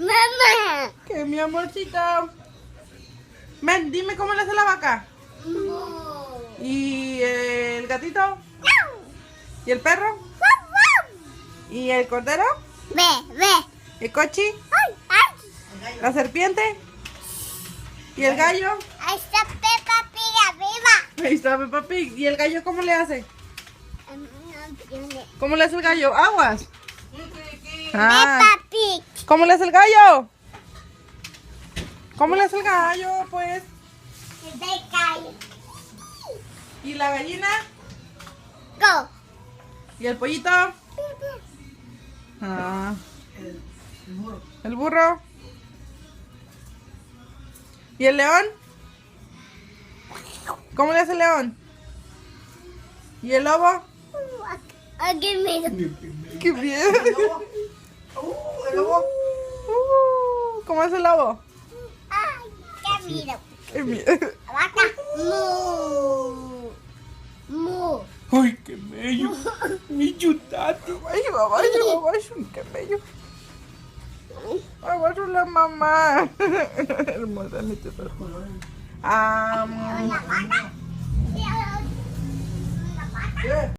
Mamá. ¿Qué, mi amorcito? Ven, dime cómo le hace la vaca. ¿Y el gatito? ¿Y el perro? ¿Y el cordero? Ve. ¿El cochi? ¿La serpiente? ¿Y el gallo? Ahí está Peppa Pig arriba. Ahí está Peppa Pig. ¿Y el gallo cómo le hace? ¿Cómo le hace el gallo? Aguas. Peppa Pig. ¿Cómo le hace el gallo? ¿Cómo le hace el gallo, pues? ¿Y la gallina? Go. ¿Y el pollito? Ah. ¿El burro? ¿Y el león? ¿Cómo le hace el león? ¿Y el lobo? Aquí mira. ¡Qué bien! El lobo. ¿Cómo hace el lobo? Ay, qué miedo. ¡Qué bien! La vaca. Mu. ¡Ay, qué bello! Mi chutati. ¡Ay, mamá! ¡Qué bello! ¡Ay, va a ser la mamá! Hermosa, mi chuta. La vaca. ¿Qué?